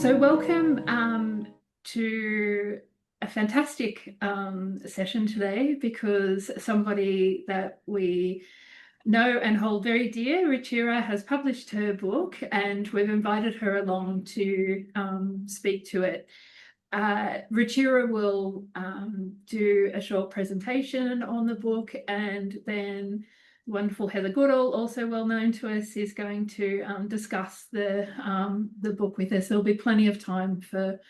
So welcome to a fantastic session today, because somebody that we know and hold very dear, Ruchira, has published her book, and we've invited her along to speak to it. Ruchira will do a short presentation on the book, and then wonderful Heather Goodall, also well known to us, is going to discuss the book with us. There'll be plenty of time for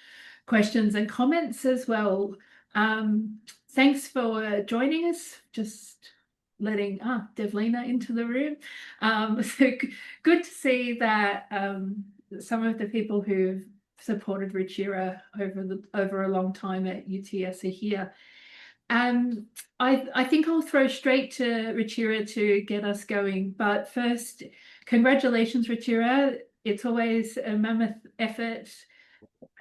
questions and comments as well. Thanks for joining us. Just letting Devlina into the room. So good to see that some of the people who've supported Ruchira over a long time at UTS are here. I think I'll throw straight to Ruchira to get us going. But first, congratulations, Ruchira. It's always a mammoth effort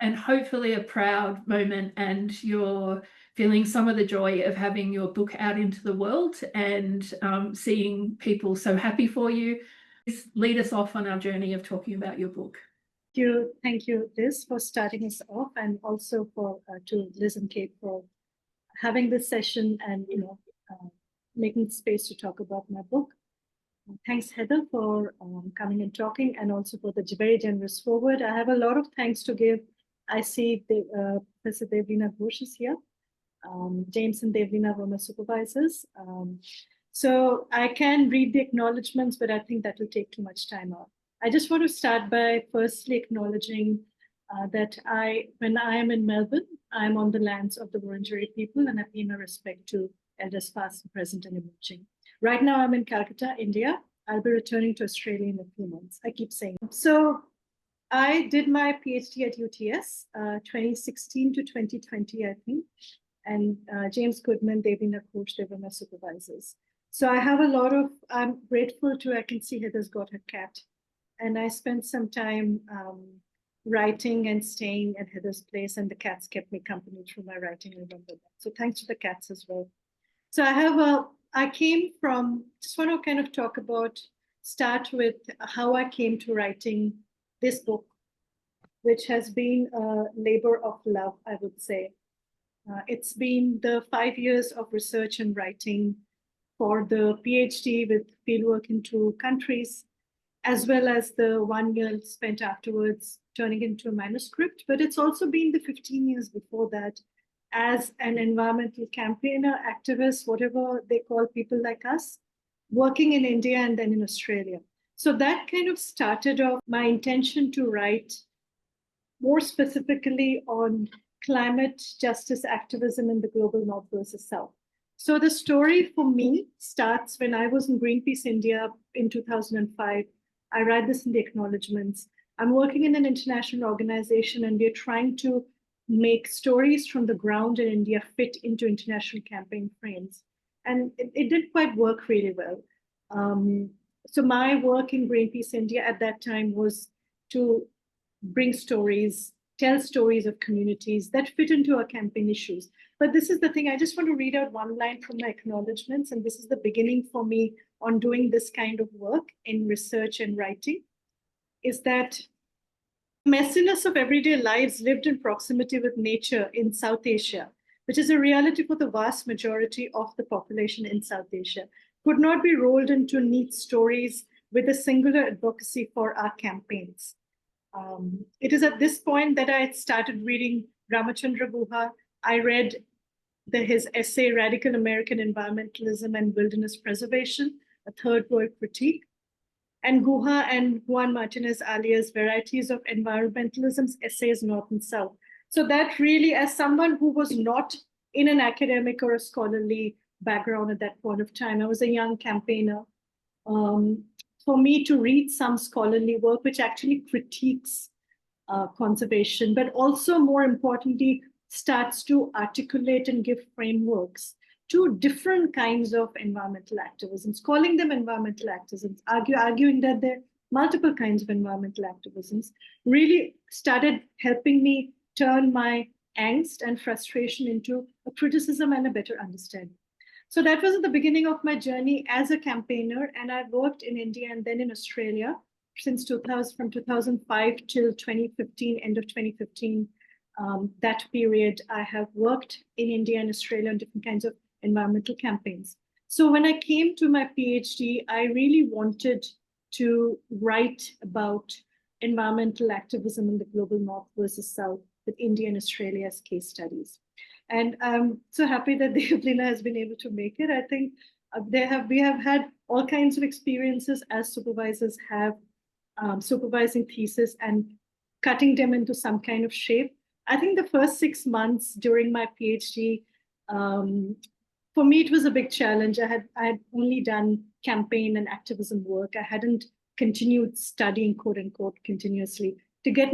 and hopefully a proud moment, and you're feeling some of the joy of having your book out into the world and seeing people so happy for you. Please lead us off on our journey of talking about your book. Thank you, Liz, for starting us off, and also to Liz and Kate for having this session and making space to talk about my book. Thanks, Heather, for coming and talking, and also for the very generous forward. I have a lot of thanks to give. I see Professor Devlina Ghosh is here. James and Devlina were my supervisors. So I can read the acknowledgements, but I think that will take too much time out. I just want to start by firstly acknowledging that when I am in Melbourne, I'm on the lands of the Wurundjeri people, and I pay my respect to elders past, present, and emerging. Right now, I'm in Calcutta, India. I'll be returning to Australia in a few months. I keep saying. So I did my PhD at UTS, 2016 to 2020, I think. And James Goodman, Devlina Ghosh, they were my supervisors. So I have I'm grateful I can see Heather's got her cat. And I spent some time writing and staying at Heather's place, and the cats kept me company through my writing. I remember that. So thanks to the cats as well. So I came from, just want to kind of start with how I came to writing this book, which has been a labor of love, I would say. It's been the 5 years of research and writing for the PhD with fieldwork in 2 countries, as well as the 1 year spent afterwards turning into a manuscript. But it's also been the 15 years before that as an environmental campaigner, activist, whatever they call people like us, working in India and then in Australia. So that kind of started off my intention to write more specifically on climate justice activism in the global North versus South. So the story for me starts when I was in Greenpeace India in 2005. I write this in the acknowledgements. I'm working in an international organization, and we're trying to make stories from the ground in India fit into international campaign frames. And it didn't quite work really well. So my work in Greenpeace India at that time was to bring stories, tell stories of communities that fit into our campaign issues. But this is the thing, I just want to read out one line from my acknowledgements, and this is the beginning for me on doing this kind of work in research and writing, is that messiness of everyday lives lived in proximity with nature in South Asia, which is a reality for the vast majority of the population in South Asia, could not be rolled into neat stories with a singular advocacy for our campaigns. It is at this point that I had started reading Ramachandra Guha. I read his essay, Radical American Environmentalism and Wilderness Preservation, a Third World Critique. And Guha and Juan Martinez alias Varieties of Environmentalism's Essays North and South. So that really, as someone who was not in an academic or a scholarly background at that point of time, I was a young campaigner. For me to read some scholarly work which actually critiques conservation, but also more importantly, starts to articulate and give frameworks to different kinds of environmental activisms, calling them environmental activisms, arguing that there are multiple kinds of environmental activisms, really started helping me turn my angst and frustration into a criticism and a better understanding. So that was at the beginning of my journey as a campaigner, and I worked in India and then in Australia since 2000, from 2005 till 2015, end of 2015, that period, I have worked in India and Australia on different kinds of environmental campaigns. So when I came to my PhD, I really wanted to write about environmental activism in the global north versus south with India and Australia as case studies. And I'm so happy that Devlina has been able to make it. I think we have had all kinds of experiences as supervisors have supervising thesis and cutting them into some kind of shape. I think the first 6 months during my PhD, for me, it was a big challenge. I had only done campaign and activism work. I hadn't continued studying, quote unquote, continuously. To get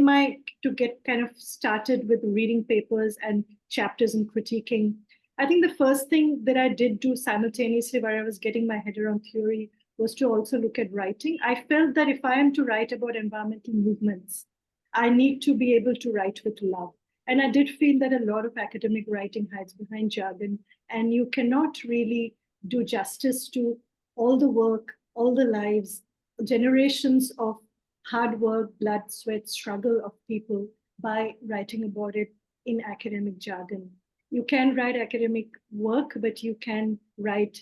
kind of started with reading papers and chapters and critiquing, I think the first thing that I did do simultaneously while I was getting my head around theory was to also look at writing. I felt that if I am to write about environmental movements, I need to be able to write with love. And I did feel that a lot of academic writing hides behind jargon, and you cannot really do justice to all the work, all the lives, generations of hard work, blood, sweat, struggle of people by writing about it in academic jargon. You can write academic work, but you can write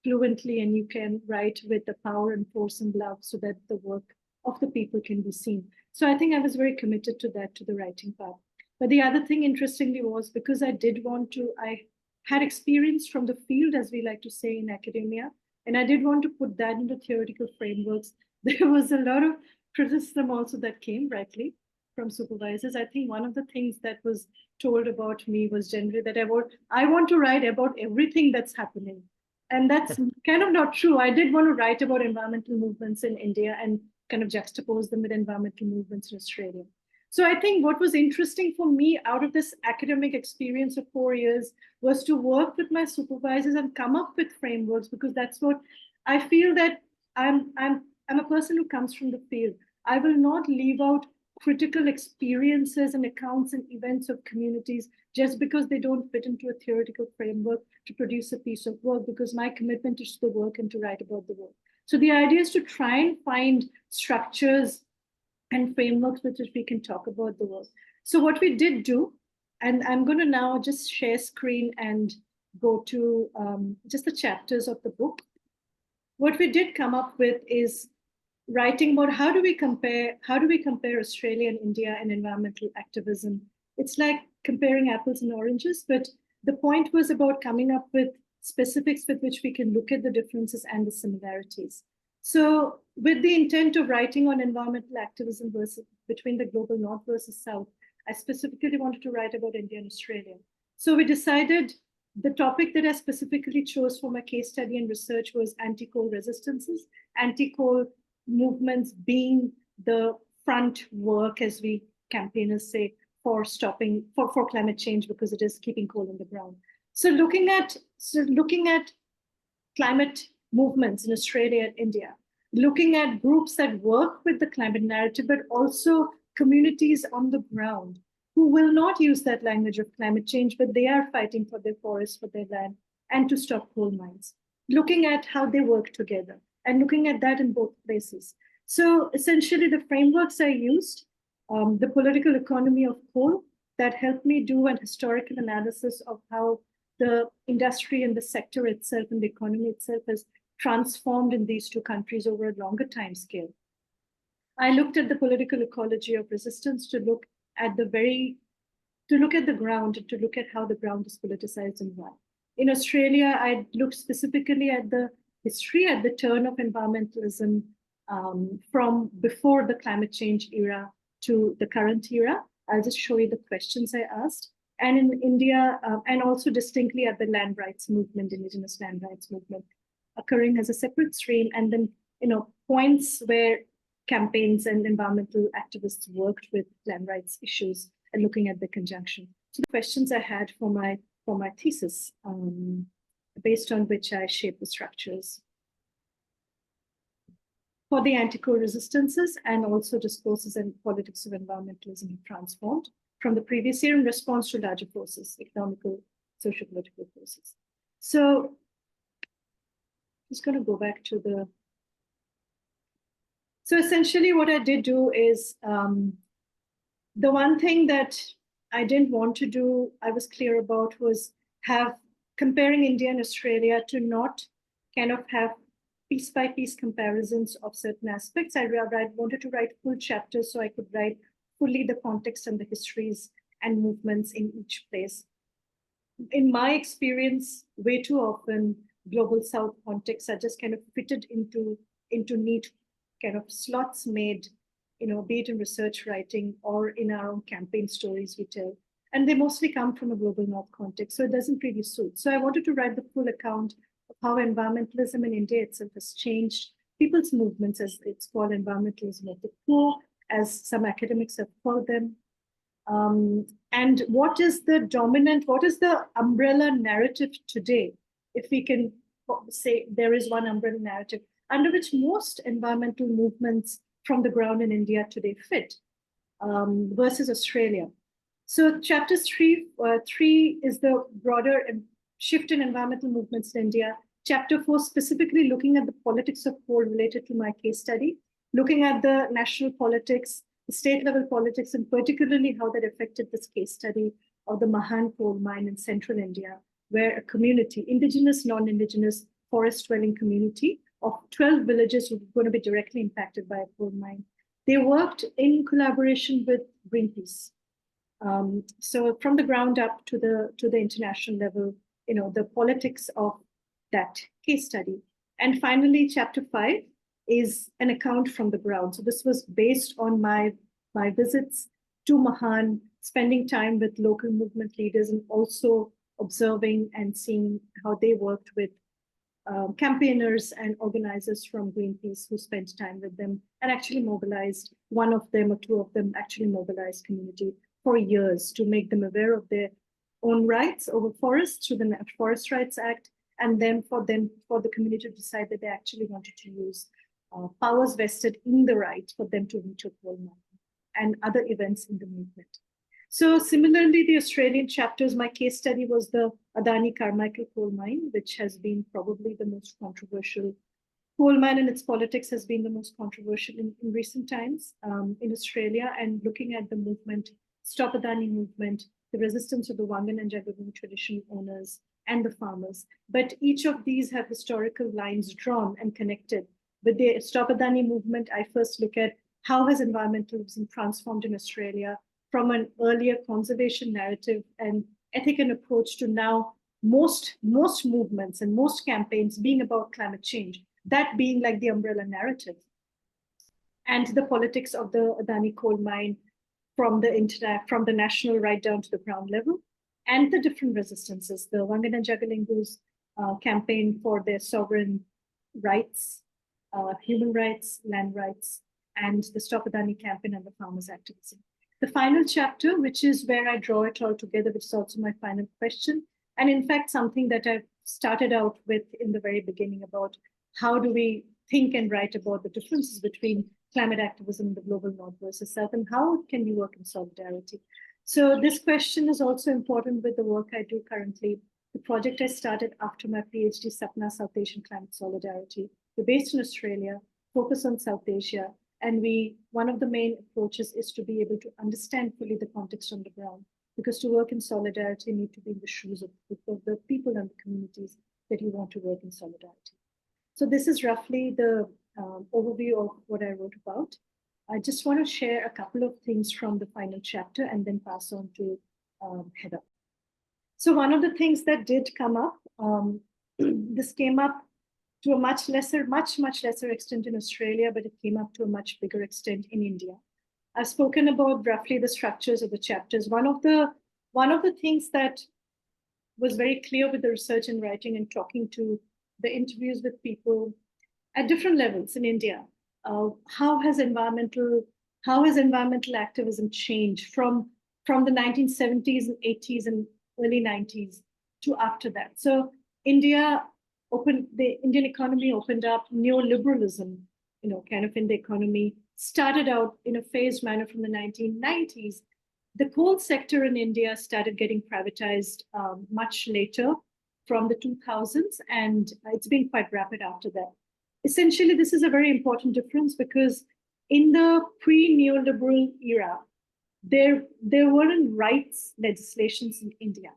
fluently and you can write with the power and force and love so that the work of the people can be seen. So I think I was very committed to that, to the writing part. But the other thing, interestingly, was because I had experience from the field, as we like to say in academia, and I did want to put that into theoretical frameworks. There was a lot of criticism also that came rightly from supervisors. I think one of the things that was told about me was generally that I want to write about everything that's happening. And that's kind of not true. I did want to write about environmental movements in India and kind of juxtapose them with environmental movements in Australia. So I think what was interesting for me out of this academic experience of 4 years was to work with my supervisors and come up with frameworks, because that's what I feel that I'm a person who comes from the field. I will not leave out critical experiences and accounts and events of communities just because they don't fit into a theoretical framework to produce a piece of work, because my commitment is to the work and to write about the work. So the idea is to try and find structures and frameworks with which we can talk about the work. So what we did do, and I'm going to now just share screen and go to just the chapters of the book. What we did come up with is writing about how do we compare Australia and India and environmental activism. It's like comparing apples and oranges, but the point was about coming up with specifics with which we can look at the differences and the similarities. So with the intent of writing on environmental activism between the global north versus south, I specifically wanted to write about India and Australia. So we decided the topic that I specifically chose for my case study and research was anti-coal resistances, anti-coal movements being the front work, as we campaigners say, for stopping, for climate change, because it is keeping coal in the ground. So looking at climate movements in Australia and India, looking at groups that work with the climate narrative, but also communities on the ground who will not use that language of climate change, but they are fighting for their forests, for their land, and to stop coal mines. Looking at how they work together and looking at that in both places. So essentially the frameworks I used, the political economy of coal, that helped me do an historical analysis of how the industry and the sector itself and the economy itself has transformed in these two countries over a longer time scale. I looked at the political ecology of resistance to look at the ground and to look at how the ground is politicized and why. In Australia, I looked specifically at the history at the turn of environmentalism from before the climate change era to the current era. I'll just show you the questions I asked. And in India, and also distinctly at the land rights movement, indigenous land rights movement, occurring as a separate stream, and then points where campaigns and environmental activists worked with land rights issues and looking at the conjunction. So the questions I had for my thesis, based on which I shaped the structures for the anti-coal resistances, and also discourses and politics of environmentalism have transformed from the previous year in response to larger forces, economical, social, political forces. So I'm just going to go back to the So essentially what I did do is, the one thing that I didn't want to do, I was clear about, was comparing India and Australia to not kind of have piece by piece comparisons of certain aspects. I wanted to write full chapters so I could write fully the context and the histories and movements in each place. In my experience, way too often, global South contexts are just kind of fitted into neat kind of slots made, be it in research writing or in our own campaign stories we tell. And they mostly come from a global North context, so it doesn't really suit. So I wanted to write the full account of how environmentalism in India itself has changed people's movements, as it's called, environmentalism of the poor, as some academics have called them. And what is the umbrella narrative today, if we can say there is one umbrella narrative under which most environmental movements from the ground in India today fit, versus Australia. So chapter three is the broader shift in environmental movements in India. Chapter 4 specifically looking at the politics of coal related to my case study, looking at the national politics, the state level politics, and particularly how that affected this case study of the Mahan coal mine in central India, where a community, indigenous, non-indigenous, forest-dwelling community of 12 villages were going to be directly impacted by a coal mine. They worked in collaboration with Greenpeace. So from the ground up to the international level, the politics of that case study. And finally, chapter 5 is an account from the ground. So this was based on my visits to Mahan, spending time with local movement leaders, and also observing and seeing how they worked with campaigners and organizers from Greenpeace who spent time with them and actually mobilized, one of them or two of them actually mobilized community for years to make them aware of their own rights over forests through the Forest Rights Act, and then for the community to decide that they actually wanted to use powers vested in the right for them to reach a coal mine and other events in the movement. So similarly, the Australian chapters, my case study was the Adani Carmichael coal mine, which has been probably the most controversial coal mine, and its politics has been the most controversial in recent times in Australia. And looking at the movement, Stop Adani movement, the resistance of the Wangan and Jagalan traditional owners and the farmers. But each of these have historical lines drawn and connected. With the Stop Adani movement, I first look at how has environmentalism transformed in Australia from an earlier conservation narrative and ethic and approach to now most movements and most campaigns being about climate change, that being like the umbrella narrative. And the politics of the Adani coal mine from the national right down to the ground level, and the different resistances, the Wangan and Jagalingu's campaign for their sovereign rights, human rights, land rights, and the Stop Adani campaign and the farmers' activism. The final chapter, which is where I draw it all together, which is also my final question, and in fact, something that I've started out with in the very beginning about how do we think and write about the differences between climate activism in the global North versus South, and how can we work in solidarity? So this question is also important with the work I do currently. The project I started after my PhD, Sapna South Asian Climate Solidarity. We're based in Australia, focus on South Asia, and one of the main approaches is to be able to understand fully the context on the ground, because to work in solidarity, you need to be in the shoes of the people and the communities that you want to work in solidarity. So this is roughly the overview of what I wrote about. I just want to share a couple of things from the final chapter and then pass on to Heather. So one of the things that did come up, this came up to a much lesser extent in Australia, but it came up to a much bigger extent in India. I've spoken about roughly the structures of the chapters. One of the things that was very clear with the research and writing and talking to the interviews with people at different levels in India, how has environmental activism changed from the 1970s and 80s and early 90s to after that? So the Indian economy opened up, neoliberalism, kind of in the economy, started out in a phased manner from the 1990s. The coal sector in India started getting privatized much later from the 2000s, and it's been quite rapid after that. Essentially, this is a very important difference because in the pre-neoliberal era, there weren't rights legislations in India.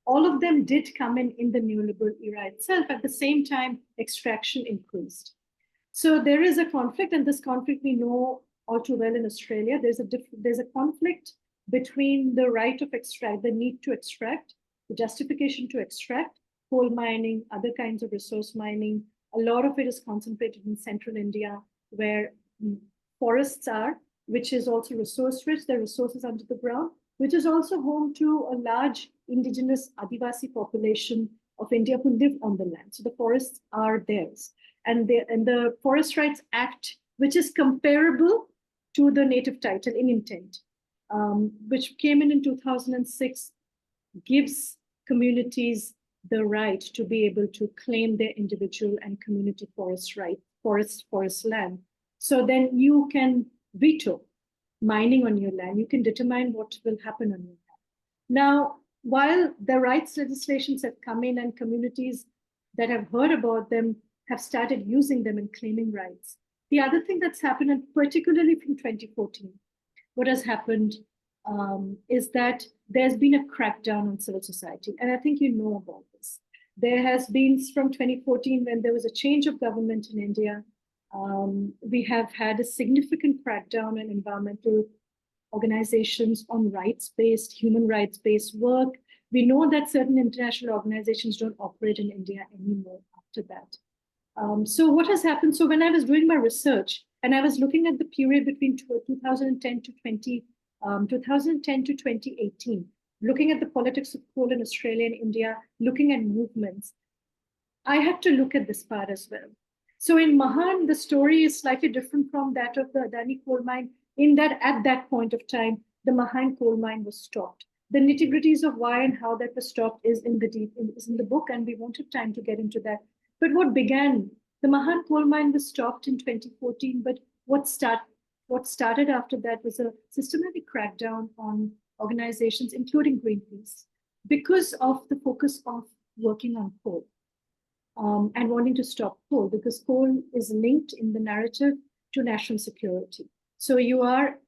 All of them did come in the neoliberal era itself. At the same time, extraction increased. So there is a conflict, and this conflict we know all too well in Australia. There's a conflict between the right of extract, the need to extract, the justification to extract, coal mining, other kinds of resource mining. A lot of it is concentrated in central India, where forests are, which is also resource rich. There are resources under the ground, which is also home to a large indigenous Adivasi population of India who live on the land. So the forests are theirs. And the Forest Rights Act, which is comparable to the native title in intent, which came in 2006, gives communities the right to be able to claim their individual and community forest land. So then you can veto mining on your land. You can determine what will happen on your land. Now, while the rights legislations have come in and communities that have heard about them have started using them and claiming rights, the other thing that's happened, and particularly from 2014, what has happened is that there's been a crackdown on civil society. And I think you know about this. There has been, from 2014, when there was a change of government in India, we have had a significant crackdown on environmental organizations on rights-based, human rights-based work. We know that certain international organizations don't operate in India anymore after that. So what has happened? So when I was doing my research and I was looking at the period between 2010 to 2018, looking at the politics of coal in Australia and India, looking at movements, I had to look at this part as well. So in Mahan, the story is slightly different from that of the Adani coal mine, in that at that point of time, the Mahan coal mine was stopped. The nitty-gritties of why and how that was stopped is in the book, and we won't have time to get into that. But what began, the Mahan coal mine was stopped in 2014, but what started after that was a systematic crackdown on organizations, including Greenpeace, because of the focus of working on coal and wanting to stop coal, because coal is linked in the narrative to national security. So you are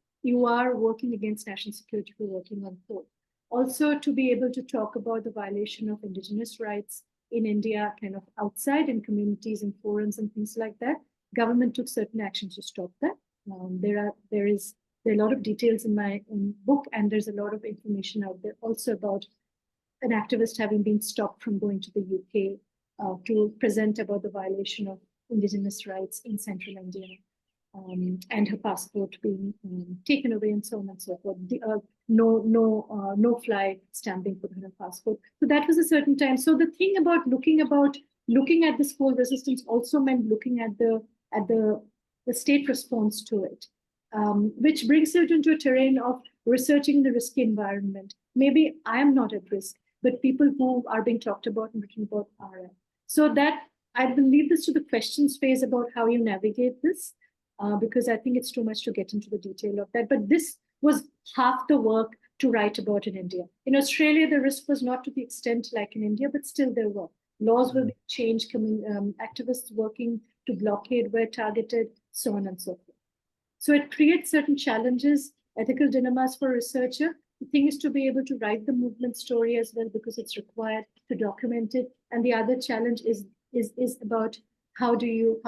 working against national security for working on coal. Also, to be able to talk about the violation of indigenous rights in India, kind of outside in communities and forums and things like that, government took certain actions to stop that. There are a lot of details in my book, and there's a lot of information out there also about an activist having been stopped from going to the UK to present about the violation of indigenous rights in central India, and her passport being taken away and so on and so forth. No fly stamping put on her passport. So that was a certain time. So the thing about looking at this coal resistance also meant looking at the state response to it, which brings it into a terrain of researching the risky environment. Maybe I am not at risk, but people who are being talked about and written about are. So that I will leave this to the questions phase about how you navigate this, because I think it's too much to get into the detail of that. But this was half the work to write about in India. In Australia, the risk was not to the extent like in India, but still there were. Laws were being changed, activists working to blockade were targeted, so on and so forth. So it creates certain challenges, ethical dilemmas for a researcher. The thing is to be able to write the movement story as well, because it's required to document it. And the other challenge is about how do you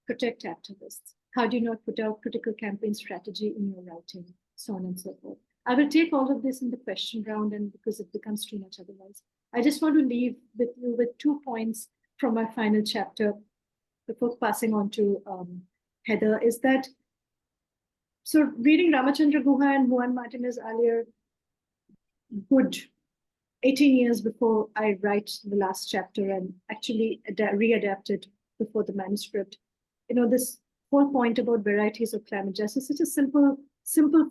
protect activists? How do you not put out critical campaign strategy in your writing, so on and so forth. I will take all of this in the question round, and because it becomes too much otherwise. I just want to leave with you with 2 points from my final chapter before passing on to Heather, is that, so reading Ramachandra Guha and Juan Martinez earlier, good 18 years before I write the last chapter and actually readapt it before the manuscript, this whole point about varieties of climate justice, it's a simple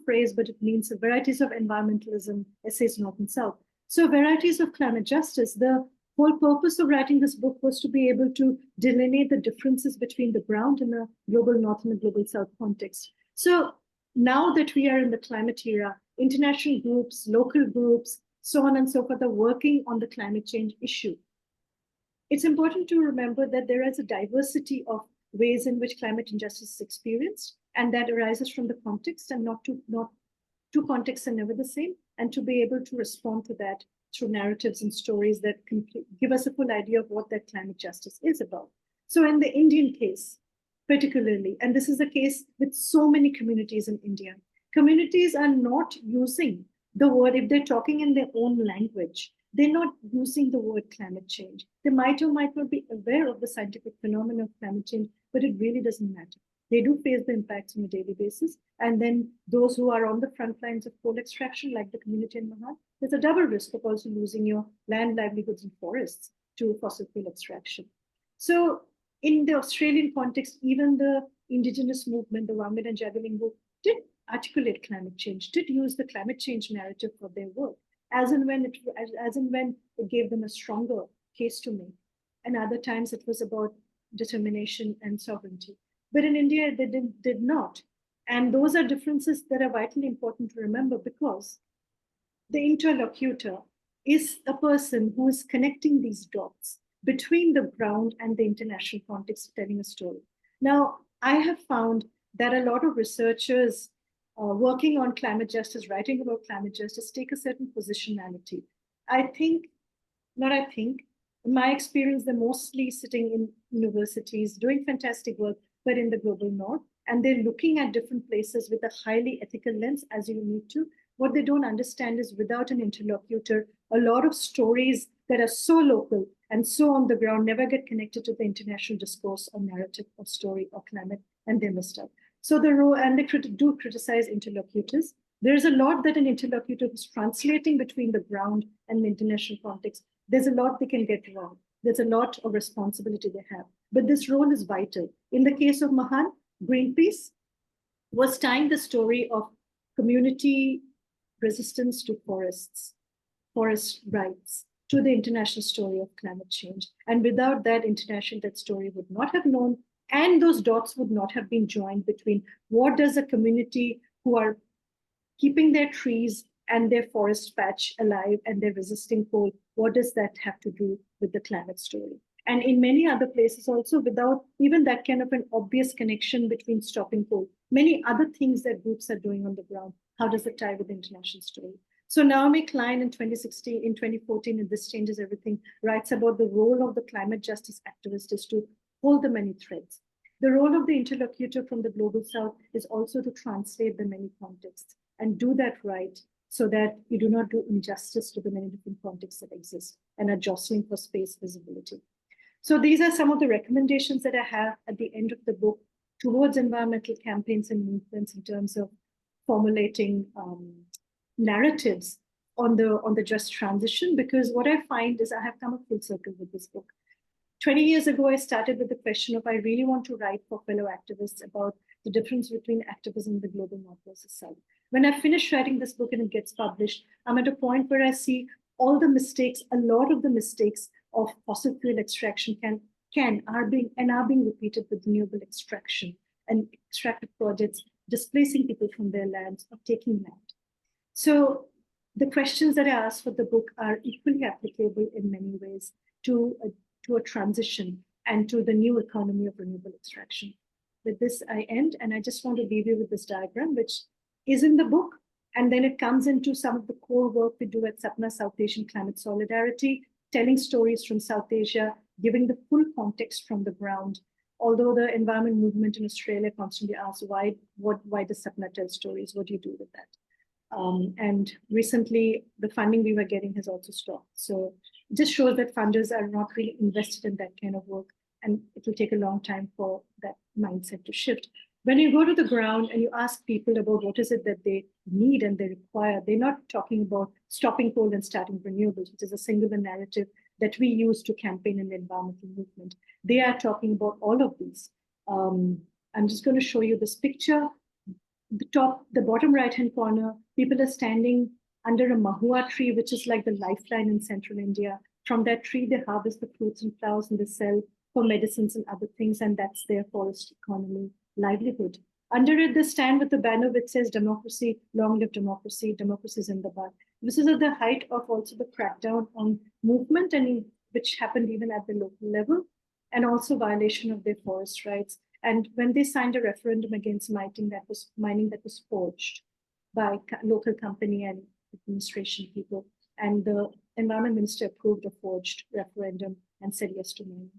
phrase, but it means varieties of environmentalism, essays north and south. So varieties of climate justice, the whole purpose of writing this book was to be able to delineate the differences between the ground and the global north and the global south context. So now that we are in the climate era, international groups, local groups, so on and so forth, are working on the climate change issue. It's important to remember that there is a diversity of ways in which climate injustice is experienced, and that arises from the context, and not two contexts are never the same, and to be able to respond to that through narratives and stories that can give us a full idea of what that climate justice is about. So in the Indian case, particularly, and this is the case with so many communities in India, communities are not using the word, if they're talking in their own language, they're not using the word climate change. They might or might not be aware of the scientific phenomenon of climate change, but it really doesn't matter. They do face the impacts on a daily basis. And then those who are on the front lines of coal extraction, like the community in Mahan, there's a double risk of also losing your land, livelihoods, and forests to fossil fuel extraction. So in the Australian context, even the indigenous movement, the Wamid and Jagalingou, did articulate climate change, did use the climate change narrative for their work, as and when it gave them a stronger case to make. And other times it was about determination and sovereignty. But in India, they did not. And those are differences that are vitally important to remember, because the interlocutor is a person who is connecting these dots between the ground and the international context of telling a story. Now, I have found that a lot of researchers working on climate justice, writing about climate justice, take a certain positionality. In my experience, they're mostly sitting in universities, doing fantastic work, but in the global north, and they're looking at different places with a highly ethical lens, as you need to. What they don't understand is, without an interlocutor, a lot of stories that are so local and so on the ground never get connected to the international discourse or narrative or story or climate, and they're missed out. So the role, and they do criticize interlocutors. There's a lot that an interlocutor who's translating between the ground and the international context, there's a lot they can get wrong. There's a lot of responsibility they have. But this role is vital. In the case of Mahan, Greenpeace was tying the story of community resistance to forests, forest rights, to the international story of climate change. And without that international, that story would not have known, and those dots would not have been joined between what does a community who are keeping their trees and their forest patch alive and they're resisting coal, what does that have to do with the climate story? And in many other places also, without even that kind of an obvious connection between stopping coal, many other things that groups are doing on the ground, how does it tie with the international story? So Naomi Klein in 2014, and This Changes Everything, writes about the role of the climate justice activist is to pull the many threads. The role of the interlocutor from the global south is also to translate the many contexts and do that right, so that you do not do injustice to the many different contexts that exist and are jostling for space visibility. So these are some of the recommendations that I have at the end of the book towards environmental campaigns and movements in terms of formulating narratives on the just transition, because what I find is I have come a full circle with this book. 20 years ago, I started with the question of I really want to write for fellow activists about the difference between activism in the global north versus south. When I finish writing this book and it gets published, I'm at a point where I see all the mistakes, a lot of the mistakes of fossil fuel extraction are being repeated with renewable extraction and extractive projects displacing people from their lands or taking land. So the questions that I ask for the book are equally applicable in many ways to a transition and to the new economy of renewable extraction. With this, I end, and I just want to leave you with this diagram, which is in the book, and then it comes into some of the core work we do at SAPNA, South Asian Climate Solidarity, telling stories from South Asia, giving the full context from the ground. Although the environment movement in Australia constantly asks, why does SAPNA tell stories? What do you do with that? And recently, the funding we were getting has also stopped. So it just shows that funders are not really invested in that kind of work, and it will take a long time for that mindset to shift. When you go to the ground and you ask people about what is it that they need and they require, they're not talking about stopping coal and starting renewables, which is a singular narrative that we use to campaign in the environmental movement. They are talking about all of these. I'm just going to show you this picture. The bottom right-hand corner, people are standing under a mahua tree, which is like the lifeline in central India. From that tree, they harvest the fruits and flowers and they sell for medicines and other things, and that's their forest economy livelihood. Under it, they stand with the banner which says democracy, long live democracy, democracy Zindabad. This is at the height of also the crackdown on movement, and which happened even at the local level. and also violation of their forest rights. And when they signed a referendum against mining that was forged by local company and administration people, and the environment minister approved a forged referendum and said yes to mining.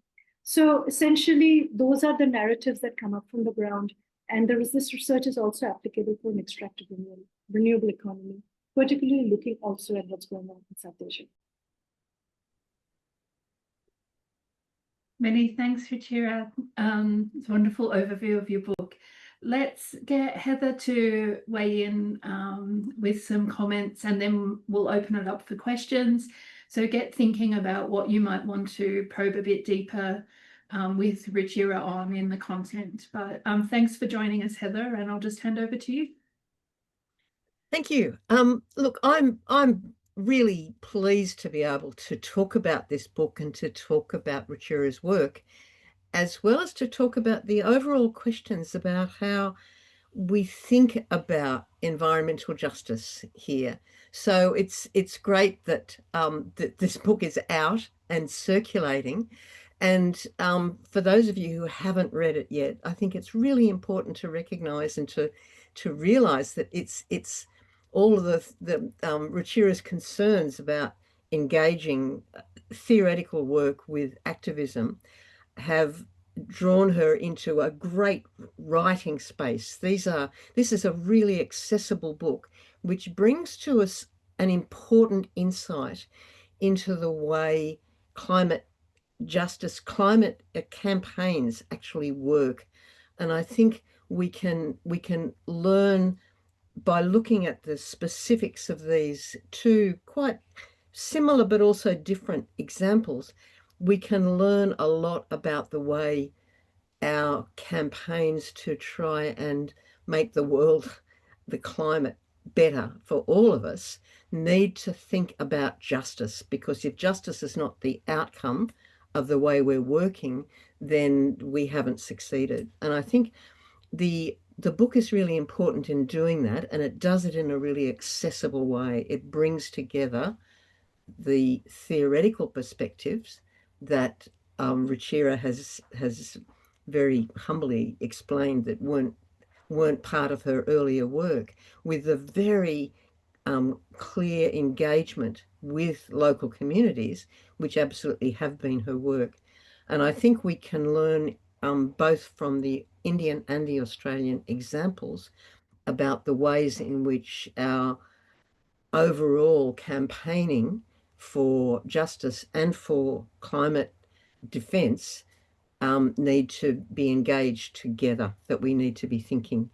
So essentially, those are the narratives that come up from the ground. And this research is also applicable for an extractive renewable economy, particularly looking also at what's going on in South Asia. Many thanks, Ruchira. It's a wonderful overview of your book. Let's get Heather to weigh in with some comments, and then we'll open it up for questions. So get thinking about what you might want to probe a bit deeper with Ruchira on in the content. But thanks for joining us, Heather, and I'll just hand over to you. Thank you. Look, I'm really pleased to be able to talk about this book and to talk about Ruchira's work, as well as to talk about the overall questions about how we think about environmental justice here. So it's great that that this book is out and circulating. And for those of you who haven't read it yet, I think it's really important to recognize and to realize that it's all of the Ruchira's concerns about engaging theoretical work with activism have drawn her into a great writing space. This is a really accessible book, which brings to us an important insight into the way climate justice, climate campaigns actually work. And I think we can learn by looking at the specifics of these two quite similar but also different examples. We can learn a lot about the way our campaigns to try and make the world, the climate better for all of us, need to think about justice, because if justice is not the outcome of the way we're working, then we haven't succeeded. And I think the book is really important in doing that, and it does it in a really accessible way. It brings together the theoretical perspectives that Ruchira has very humbly explained that weren't part of her earlier work, with the very clear engagement with local communities, which absolutely have been her work. And I think we can learn both from the Indian and the Australian examples about the ways in which our overall campaigning for justice and for climate defence need to be engaged together, that we need to be thinking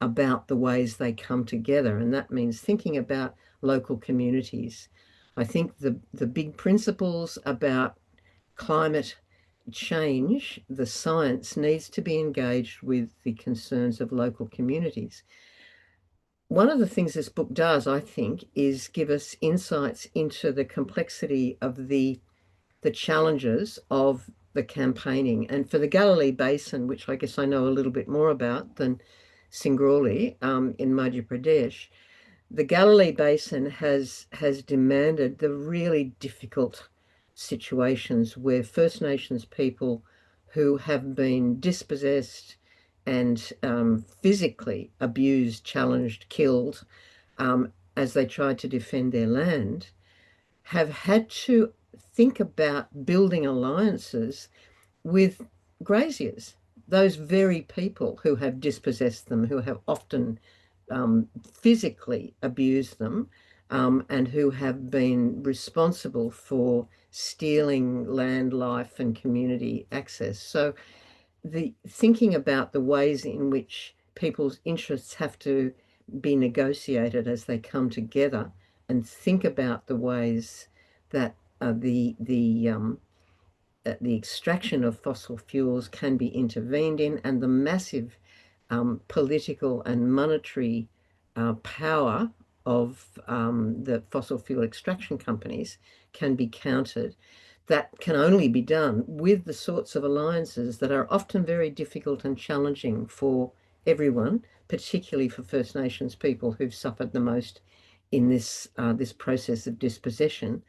about the ways they come together. And that means thinking about local communities. I think the big principles about climate change, the science, needs to be engaged with the concerns of local communities. One of the things this book does, I think, is give us insights into the complexity of the challenges of the campaigning. And for the Galilee Basin, which I guess I know a little bit more about than Singrauli in Madhya Pradesh, the Galilee Basin has demanded the really difficult situations where First Nations people who have been dispossessed and physically abused, challenged, killed as they tried to defend their land, have had to think about building alliances with graziers, those very people who have dispossessed them, who have often physically abused them, and who have been responsible for stealing land, life, and community access. So the thinking about the ways in which people's interests have to be negotiated as they come together, and think about the ways that the extraction of fossil fuels can be intervened in, and the massive political and monetary power of the fossil fuel extraction companies can be countered. That can only be done with the sorts of alliances that are often very difficult and challenging for everyone, particularly for First Nations people who've suffered the most in this process of dispossession,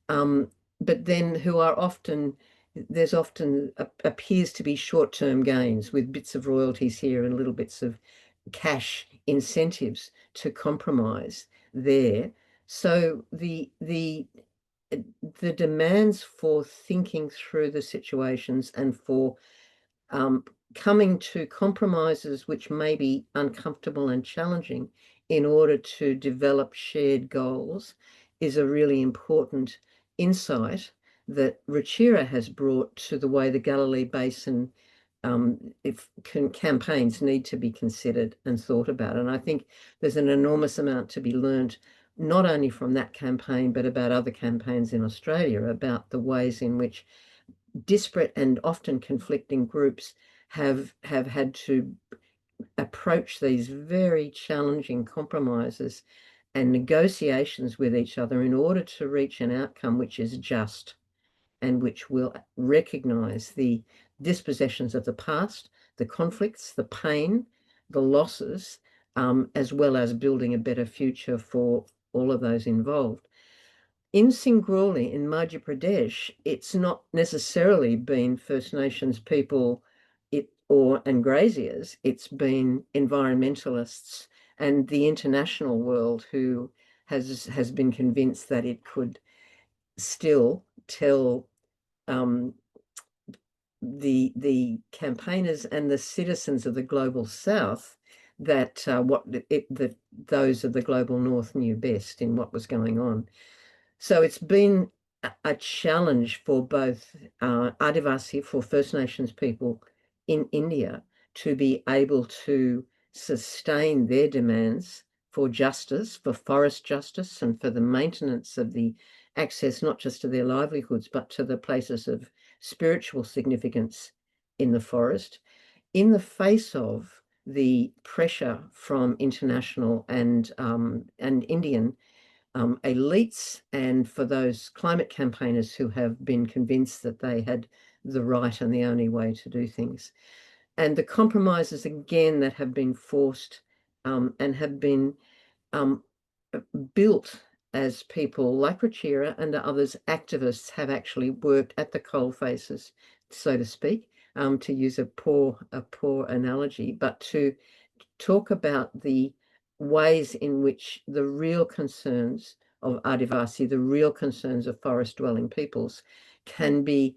but then who are often there's often appears to be short-term gains with bits of royalties here and little bits of cash incentives to compromise there. So the demands for thinking through the situations and for coming to compromises which may be uncomfortable and challenging in order to develop shared goals is a really important insight that Ruchira has brought to the way the Galilee Basin campaigns need to be considered and thought about. And I think there's an enormous amount to be learned, not only from that campaign, but about other campaigns in Australia, about the ways in which disparate and often conflicting groups have had to approach these very challenging compromises and negotiations with each other in order to reach an outcome which is just and which will recognize the dispossessions of the past, the conflicts, the pain, the losses, as well as building a better future for all of those involved. In Singrauli, in Madhya Pradesh, it's not necessarily been First Nations people and graziers, it's been environmentalists and the international world who has been convinced that it could still tell the campaigners and the citizens of the global South that that those of the global North knew best in what was going on. So it's been a challenge for both Adivasi, for First Nations people in India, to be able to sustain their demands for justice, for forest justice, and for the maintenance of the access not just to their livelihoods, but to the places of spiritual significance in the forest, in the face of the pressure from international and Indian elites, and for those climate campaigners who have been convinced that they had the right and the only way to do things. And the compromises, again, that have been forced and have been built as people like Ruchira and others, activists, have actually worked at the coal faces, so to speak, to use a poor analogy, but to talk about the ways in which the real concerns of Adivasi, the real concerns of forest-dwelling peoples, can be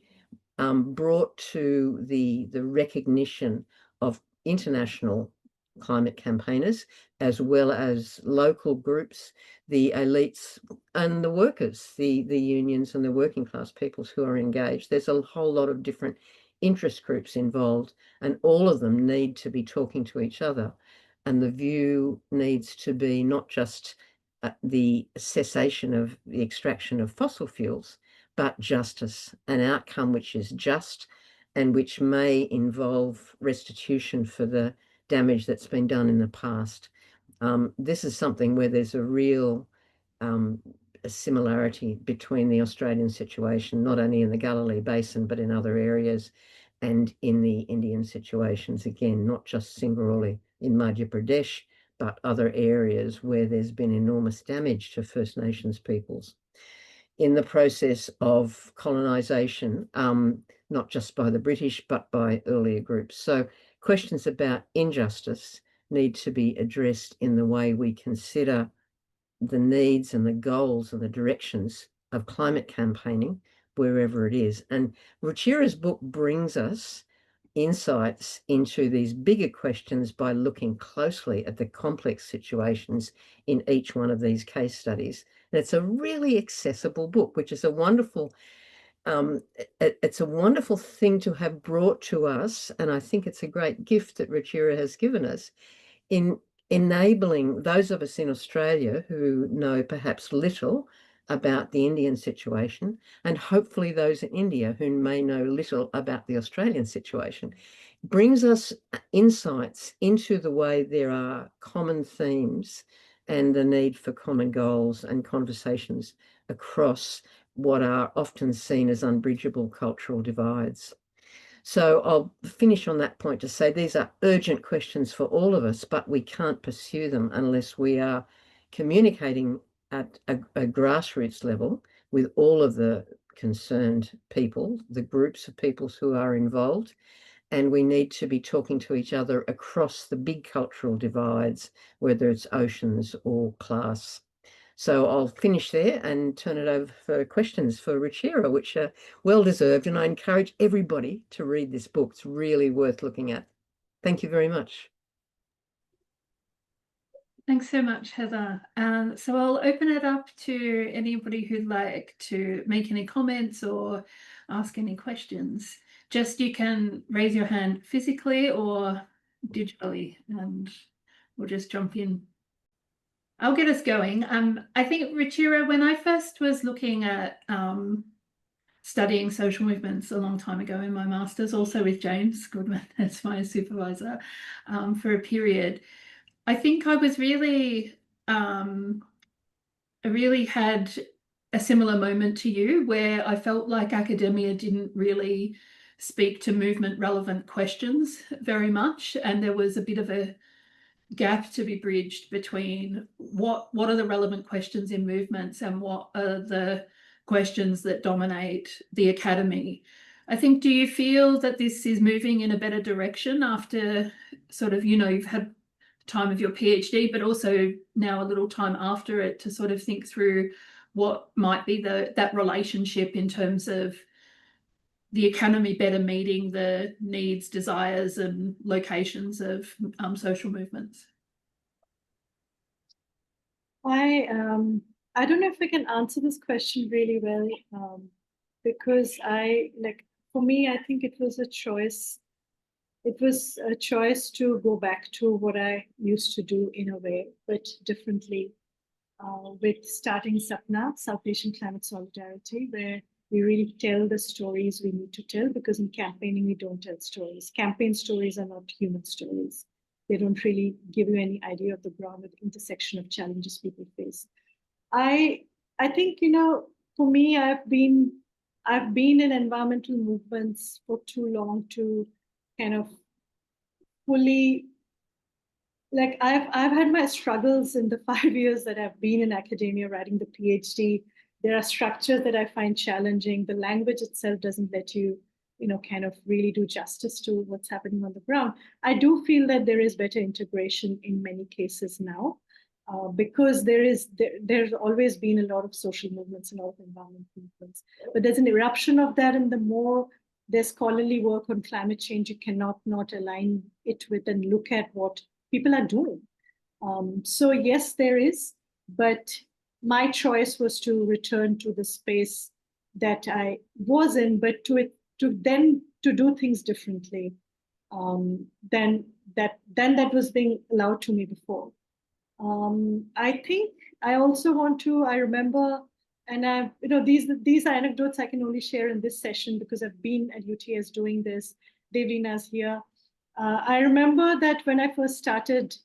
brought to the recognition of international climate campaigners, as well as local groups, the elites and the workers, the unions and the working class peoples who are engaged. There's a whole lot of different interest groups involved, and all of them need to be talking to each other. And the view needs to be not just the cessation of the extraction of fossil fuels, but justice, an outcome which is just and which may involve restitution for the damage that's been done in the past. This is something where there's a real similarity between the Australian situation, not only in the Galilee Basin, but in other areas, and in the Indian situations, again, not just Singrauli in Madhya Pradesh, but other areas where there's been enormous damage to First Nations peoples in the process of colonisation, not just by the British, but by earlier groups. So questions about injustice need to be addressed in the way we consider the needs and the goals and the directions of climate campaigning, wherever it is. And Ruchira's book brings us insights into these bigger questions by looking closely at the complex situations in each one of these case studies. And it's a really accessible book, which is a wonderful it's a wonderful thing to have brought to us, and I think it's a great gift that Ruchira has given us in enabling those of us in Australia who know perhaps little about the Indian situation, and hopefully those in India who may know little about the Australian situation, brings us insights into the way there are common themes and the need for common goals and conversations across what are often seen as unbridgeable cultural divides. So I'll finish on that point to say these are urgent questions for all of us, but we can't pursue them unless we are communicating at a grassroots level with all of the concerned people, the groups of people who are involved, and we need to be talking to each other across the big cultural divides, whether it's oceans or class. So I'll finish there and turn it over for questions for Ruchira, which are well-deserved, and I encourage everybody to read this book. It's really worth looking at. Thank you very much. Thanks so much, Heather. So I'll open it up to anybody who'd like to make any comments or ask any questions. Just you can raise your hand physically or digitally, and we'll just jump in. I'll get us going. I think, Ruchira, when I first was looking at studying social movements a long time ago in my master's, also with James Goodman as my supervisor for a period, I think I was really, I really had a similar moment to you where I felt like academia didn't really speak to movement relevant questions very much, and there was a bit of a gap to be bridged between what are the relevant questions in movements and what are the questions that dominate the academy. I think, do you feel that this is moving in a better direction after sort of, you've had time of your PhD, but also now a little time after it to sort of think through what might be that relationship in terms of the academy better meeting the needs, desires, and locations of social movements? I don't know if I can answer this question really well, because for me, I think it was a choice. It was a choice to go back to what I used to do in a way, but differently, with starting SAPNA, South Asian Climate Solidarity, where we really tell the stories we need to tell, because in campaigning, we don't tell stories. Campaign stories are not human stories. They don't really give you any idea of the ground at the intersection of challenges people face. I think, for me, I've been in environmental movements for too long to kind of fully, I've had my struggles in the 5 years that I've been in academia writing the PhD. There are structures that I find challenging. The language itself doesn't let you, kind of really do justice to what's happening on the ground. I do feel that there is better integration in many cases now, because there's always been a lot of social movements, a lot of environmental movements. But there's an eruption of that, and the more there's scholarly work on climate change, you cannot not align it with and look at what people are doing. So yes, there is, but my choice was to return to the space that I was in, but to do things differently than that was being allowed to me before. I think I also I remember, and these are anecdotes I can only share in this session because I've been at UTS doing this. Devlina's here. I remember that when I first started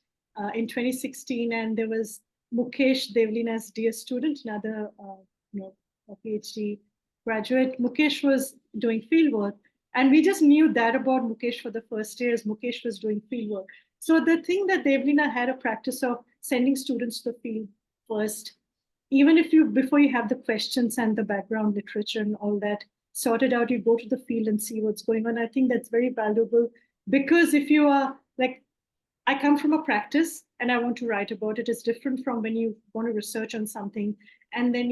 in 2016, and there was Mukesh, Devlina's dear student, another a PhD graduate. Mukesh was doing fieldwork, and we just knew that about Mukesh for the first year, as Mukesh was doing fieldwork. So the thing that Devlina had a practice of sending students to the field first, even if before you have the questions and the background literature and all that sorted out, you go to the field and see what's going on. I think that's very valuable, because if you are I come from a practice and I want to write about it. It's different from when you want to research on something, and then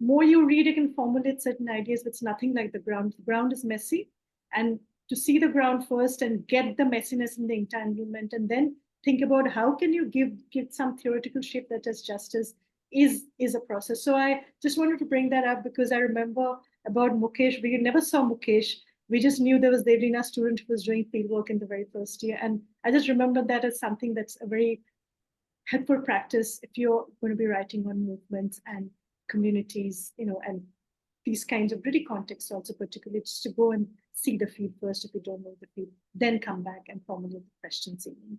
more you read, you can formulate certain ideas. It's nothing like the ground. The ground is messy, and to see the ground first and get the messiness and the entanglement, and then think about how can you give some theoretical shape that does justice is a process. So I just wanted to bring that up, because I remember about Mukesh. We never saw Mukesh. We just knew there was Devlina student who was doing fieldwork in the very first year. And I just remember that as something that's a very helpful practice if you're going to be writing on movements and communities, and these kinds of really contexts also, particularly just to go and see the field first if you don't know the field, then come back and formulate the questions even.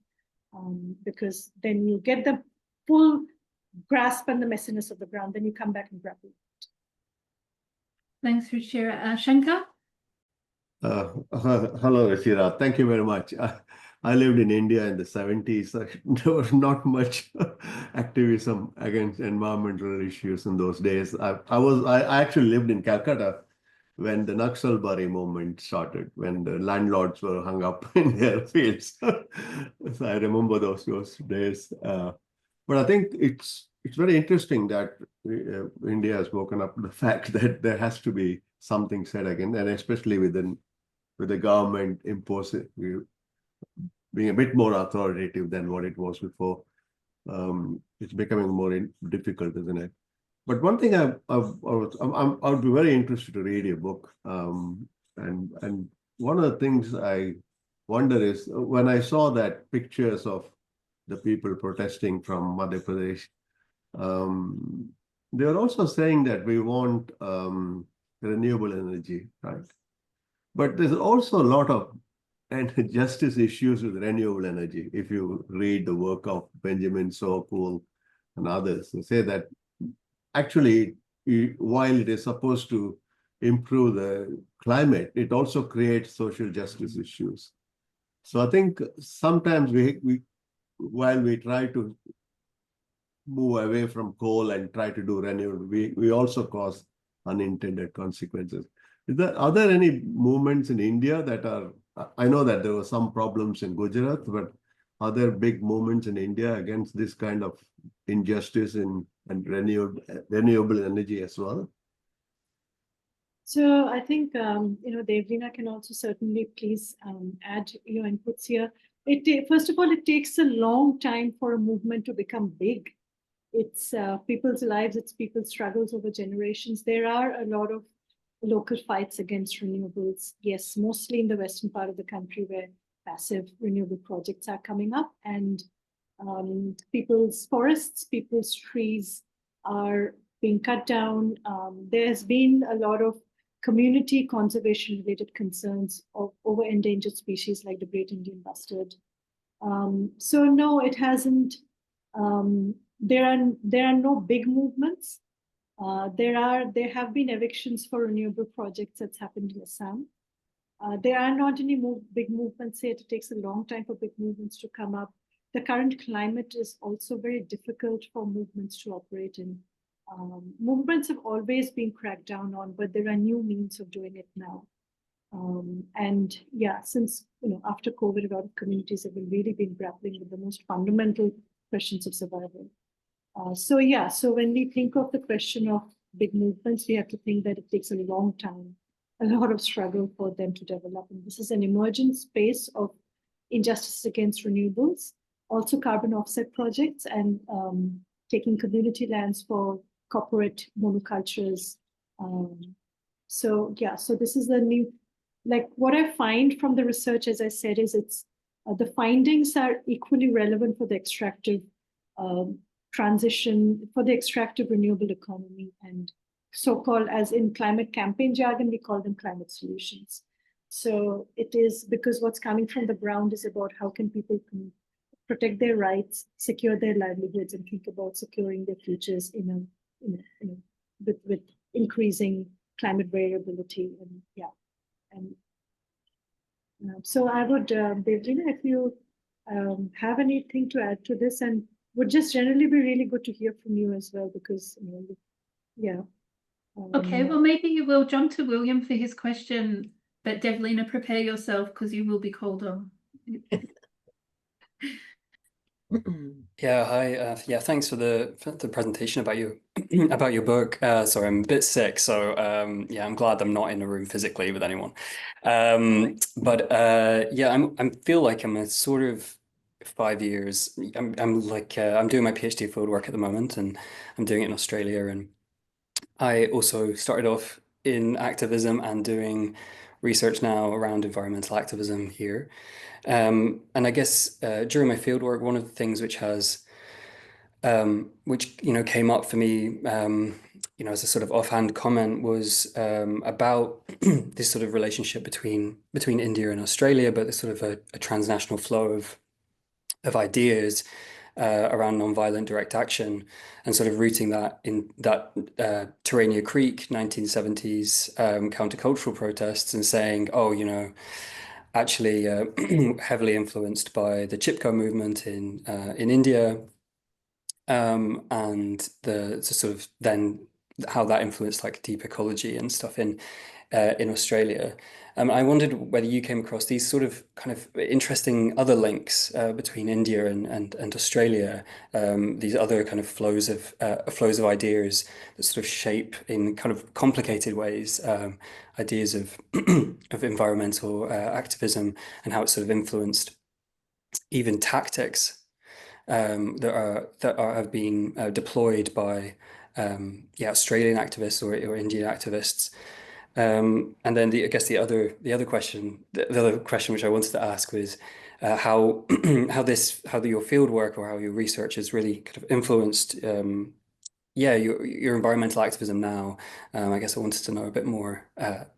Because then you get the full grasp and the messiness of the ground, then you come back and grapple. Thanks, Ruchira. Shankar? Hello, Ruchira. Thank you very much. I lived in India in the 70s. There was not much activism against environmental issues in those days. I actually lived in Calcutta when the Naxalbari movement started, when the landlords were hung up in their fields. So I remember those days. But I think it's very interesting that India has woken up to the fact that there has to be something said again, and especially with the government imposing, being a bit more authoritative than what it was before. It's becoming more difficult, isn't it? But one thing I would be very interested to read your book. And one of the things I wonder is when I saw that pictures of the people protesting from Madhya Pradesh, they were also saying that we want renewable energy, right? But there's also a lot of justice issues with renewable energy. If you read the work of Benjamin Sokul and others, they say that actually, while it is supposed to improve the climate, it also creates social justice issues. So I think sometimes while we try to move away from coal and try to do renewable, we also cause unintended consequences. Are there any movements in India that are, I know that there were some problems in Gujarat, but are there big movements in India against this kind of injustice and renewable energy as well? So I think, Devlina can also certainly please add your inputs here. First of all, it takes a long time for a movement to become big. It's people's lives, it's people's struggles over generations. There are a lot of local fights against renewables. Yes, mostly in the western part of the country where passive renewable projects are coming up, and people's forests, people's trees are being cut down. There's been a lot of community conservation related concerns over endangered species like the great Indian bustard. So no, it hasn't. There are no big movements. There have been evictions for renewable projects that's happened in Assam. There are not any big movements here. It takes a long time for big movements to come up. The current climate is also very difficult for movements to operate in. Movements have always been cracked down on, but there are new means of doing it now. And yeah, since after COVID, a lot of communities have really been grappling with the most fundamental questions of survival. So when we think of the question of big movements, we have to think that it takes a long time, a lot of struggle for them to develop. And this is an emergent space of injustice against renewables, also carbon offset projects, and taking community lands for corporate monocultures. So this is the new, like what I find from the research, as I said, is the findings are equally relevant for the extractive transition, for the extractive renewable economy, and so-called, as in climate campaign jargon, we call them climate solutions. So it is because what's coming from the ground is about how can people protect their rights, secure their livelihoods, and think about securing their futures with increasing climate variability. So I would, Devlina, if you have anything to add to this, and would just generally be really good to hear from you as well, because Okay, well, maybe you will jump to William for his question, but Devlina, prepare yourself because you will be called on. Yeah, hi. Yeah, thanks for the presentation about your book. Sorry, I'm a bit sick, so yeah, I'm glad I'm not in a room physically with anyone. But yeah, I feel like I'm a sort of 5 years. I'm doing my PhD fieldwork at the moment, and I'm doing it in Australia. And I also started off in activism and doing research now around environmental activism here. And I guess during my fieldwork, one of the things which came up for me, as a sort of offhand comment, was about this sort of relationship between India and Australia, but there's sort of a transnational flow of ideas around nonviolent direct action, and sort of rooting that in that Terania Creek 1970s countercultural protests, and saying, oh, actually heavily influenced by the Chipko movement in India, and the sort of then how that influenced like deep ecology and stuff in Australia. I wondered whether you came across these sort of kind of interesting other links between India and Australia, these other kind of flows of ideas that sort of shape in kind of complicated ways ideas of of environmental activism, and how it sort of influenced even tactics that have been deployed by Australian activists or Indian activists. And then I guess the other question which I wanted to ask was how your field work or how your research has really kind of influenced your environmental activism now. I guess I wanted to know a bit more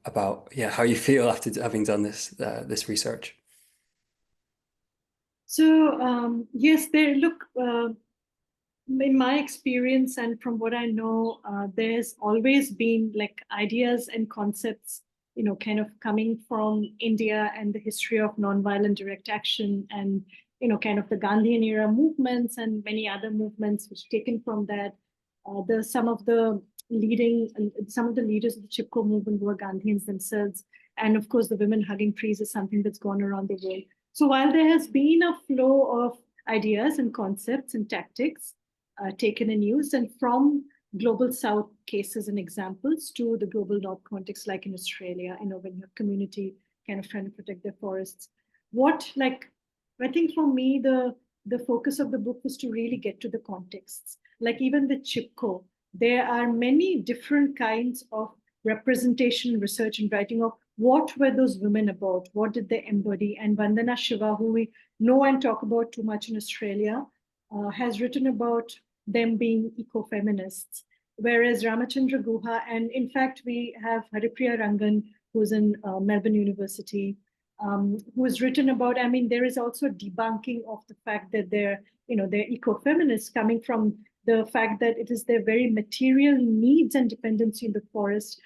about how you feel after having done this research. So yes, in my experience and from what I know, there's always been like ideas and concepts, kind of coming from India and the history of nonviolent direct action and, kind of the Gandhian era movements and many other movements which taken from that. Some of the leaders of the Chipko movement were Gandhians themselves. And of course, the women hugging trees is something that's gone around the world. So while there has been a flow of ideas and concepts and tactics taken and used, and from global South cases and examples to the global North context, like in Australia, when you have community kind of trying to protect their forests. I think for me, the focus of the book was to really get to the contexts. Like even with Chipko, there are many different kinds of representation, research, and writing of what were those women about? What did they embody? And Vandana Shiva, who we know and talk about too much in Australia, has written about them being eco-feminists. Whereas Ramachandra Guha, and in fact, we have Haripriya Rangan, who's in Melbourne University, who has written about, there is also debunking of the fact that they're eco-feminists, coming from the fact that it is their very material needs and dependency in the forest.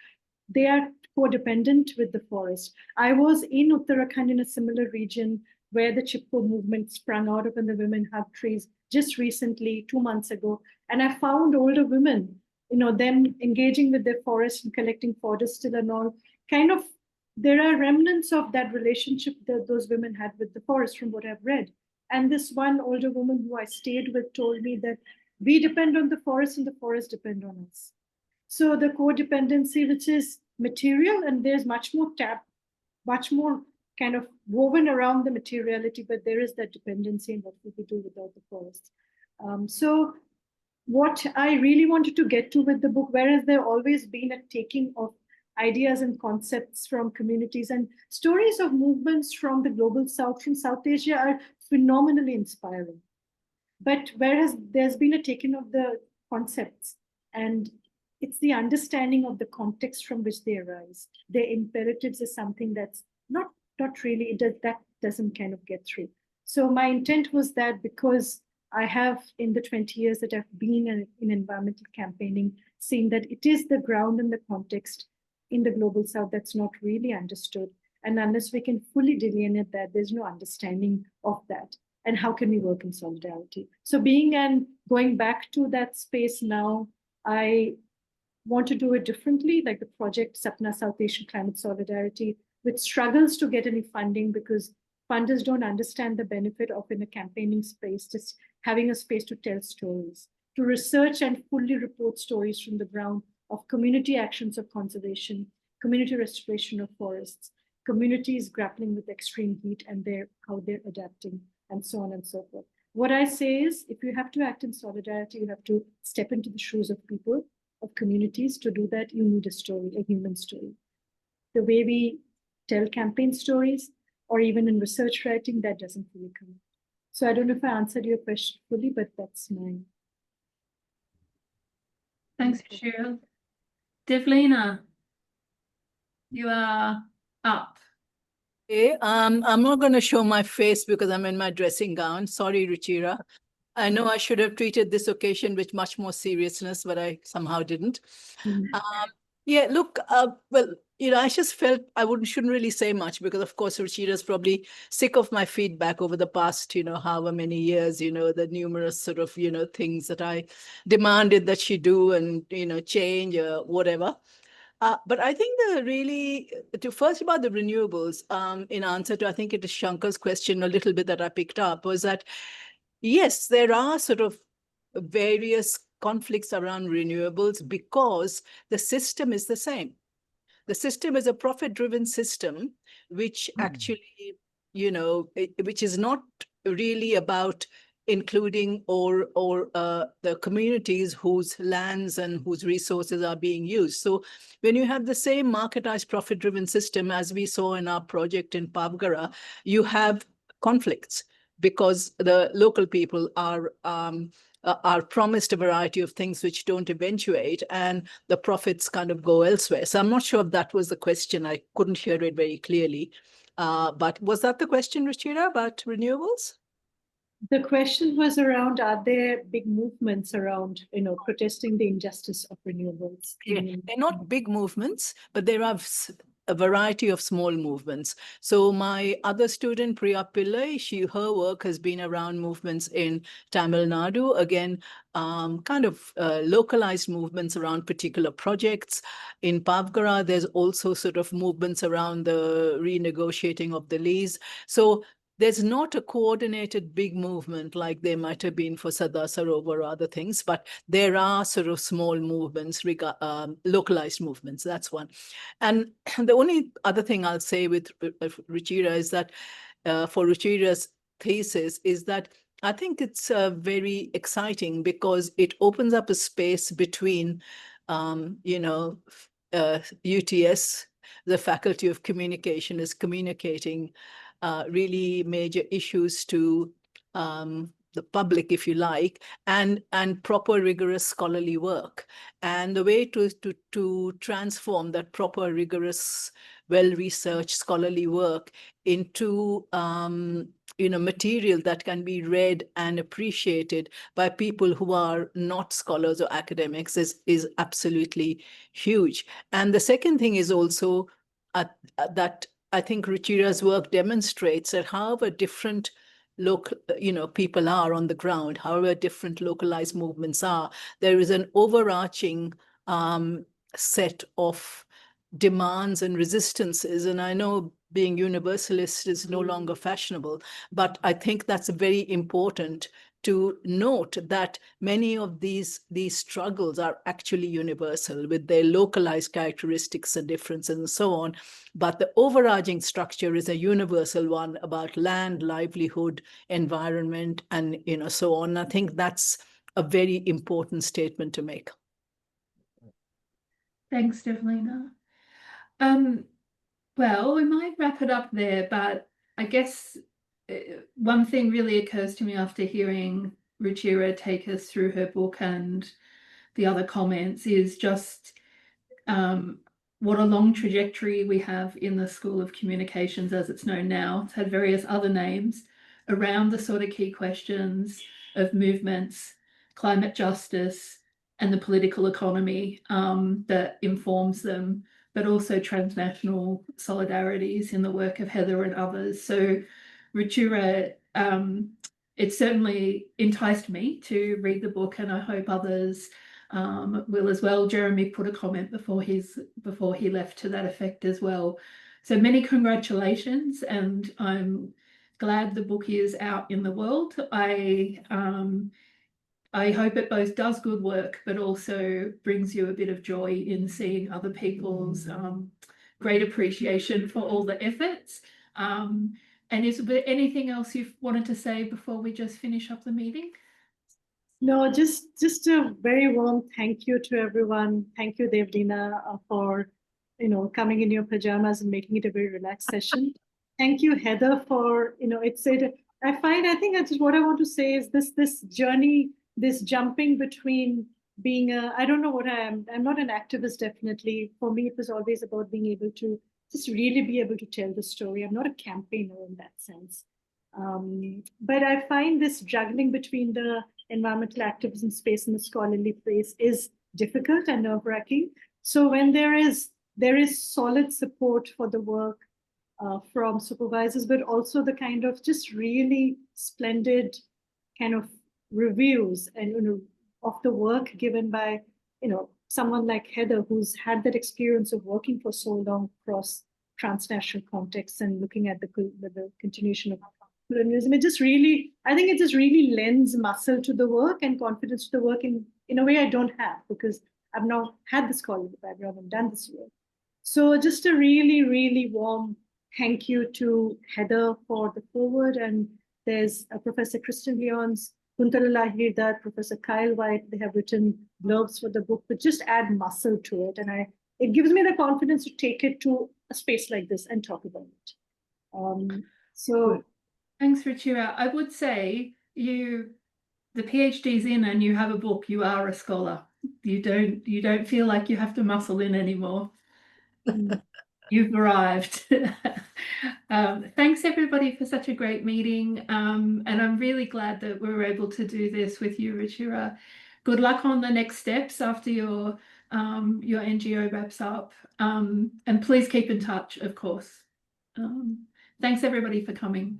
They are codependent with the forest. I was in Uttarakhand in a similar region where the Chipko movement sprung out of, and the women hug trees just recently, 2 months ago. And I found older women, them engaging with their forest and collecting fodder still and all. Kind of, there are remnants of that relationship that those women had with the forest from what I've read. And this one older woman who I stayed with told me that we depend on the forest and the forest depend on us. So the codependency, which is material, and there's much more kind of woven around the materiality, but there is that dependency in what we could do without the forest. So what I really wanted to get to with the book, whereas there always been a taking of ideas and concepts from communities, and stories of movements from the global South, from South Asia, are phenomenally inspiring. But whereas there's been a taking of the concepts, and it's the understanding of the context from which they arise. Their imperatives is something that's not really, that doesn't kind of get through. So my intent was that, because I have, in the 20 years that I've been in environmental campaigning, seen that it is the ground and the context in the global South that's not really understood. And unless we can fully delineate that, there's no understanding of that. And how can we work in solidarity? So going back to that space now, I want to do it differently, like the project Sapna South Asian Climate Solidarity, which struggles to get any funding because funders don't understand the benefit of, in a campaigning space, just having a space to tell stories, to research and fully report stories from the ground of community actions of conservation, community restoration of forests, communities grappling with extreme heat and how they're adapting, and so on and so forth. What I say is, if you have to act in solidarity, you have to step into the shoes of people, of communities. To do that, you need a story, a human story. The way we tell campaign stories, or even in research writing, that doesn't really come. So I don't know if I answered your question fully, but that's mine. Thanks, Cheryl. Devlina, you are up. Okay, I'm not going to show my face because I'm in my dressing gown. Sorry, Ruchira. I know I should have treated this occasion with much more seriousness, but I somehow didn't. Yeah, look, well, I just felt I shouldn't really say much because, of course, Ruchira's probably sick of my feedback over the past, however many years, the numerous sort of, things that I demanded that she do and, change or whatever. But I think first about the renewables, in answer to, I think it is Shankar's question a little bit that I picked up, was that, yes, there are sort of various conflicts around renewables because the system is the same. The system is a profit-driven system, which actually, which is not really about including or the communities whose lands and whose resources are being used. So when you have the same marketized profit-driven system as we saw in our project in Pavgara, you have conflicts because the local people are promised a variety of things which don't eventuate, and the profits kind of go elsewhere. So I'm not sure if that was the question. I couldn't hear it very clearly. But was that the question, Ruchira, about renewables? The question was around, are there big movements around, protesting the injustice of renewables? Yeah, they're not big movements, but there are a variety of small movements. So my other student, Priya Pillai, her work has been around movements in Tamil Nadu, again, kind of localized movements around particular projects. In Pavgara, there's also sort of movements around the renegotiating of the lease. So there's not a coordinated big movement like there might have been for Sardar Sarovar or other things, but there are sort of small movements, localized movements. That's one. And the only other thing I'll say with Ruchira is that for Ruchira's thesis is that I think it's very exciting because it opens up a space between, UTS, the Faculty of Communication is communicating really major issues to the public, if you like, and proper rigorous scholarly work. And the way to transform that proper rigorous, well-researched scholarly work into material that can be read and appreciated by people who are not scholars or academics is absolutely huge. And the second thing is also that I think Ruchira's work demonstrates that however different local, people are on the ground, however different localized movements are, there is an overarching set of demands and resistances. And I know being universalist is no longer fashionable, but I think that's very important to note that many of these struggles are actually universal with their localized characteristics and differences and so on. But the overarching structure is a universal one about land, livelihood, environment, and so on. I think that's a very important statement to make. Thanks, Devlina. Well, we might wrap it up there, but I guess one thing really occurs to me after hearing Ruchira take us through her book and the other comments is just what a long trajectory we have in the School of Communications as it's known now. It's had various other names around the sort of key questions of movements, climate justice, and the political economy that informs them, but also transnational solidarities in the work of Heather and others. So Ruchira, it certainly enticed me to read the book, and I hope others will as well. Jeremy put a comment before he left to that effect as well. So many congratulations, and I'm glad the book is out in the world. I hope it both does good work, but also brings you a bit of joy in seeing other people's great appreciation for all the efforts. And is there anything else you've wanted to say before we just finish up the meeting? No, just a very warm thank you to everyone. Thank you, Devlina, for coming in your pajamas and making it a very relaxed session. Thank you, Heather, for I think that's what I want to say is this journey, this jumping between being I don't know what I am. I'm not an activist, definitely. For me, it was always about being able to just really be able to tell the story. I'm not a campaigner in that sense. But I find this juggling between the environmental activism space and the scholarly place is difficult and nerve-wracking. So when there is there is solid support for the work from supervisors, but also the kind of just really splendid kind of reviews and of the work given by someone like Heather, who's had that experience of working for so long across transnational contexts and looking at the continuation of colonialism. I think it just really lends muscle to the work and confidence to the work in a way I don't have, because I've not had this scholarly background and done this work. So just a really, really warm thank you to Heather for the foreword. And there's Professor Kristen Lyons, Kuntalala Hirdad, Professor Kyle White. They have written blurbs for the book, but just add muscle to it. And it gives me the confidence to take it to a space like this and talk about it. Thanks, Ruchira. I would say the PhD's in and you have a book, you are a scholar. You don't feel like you have to muscle in anymore. You've arrived. Thanks everybody for such a great meeting. And I'm really glad that we were able to do this with you, Ruchira. Good luck on the next steps after your NGO wraps up. And please keep in touch, of course. Thanks everybody for coming.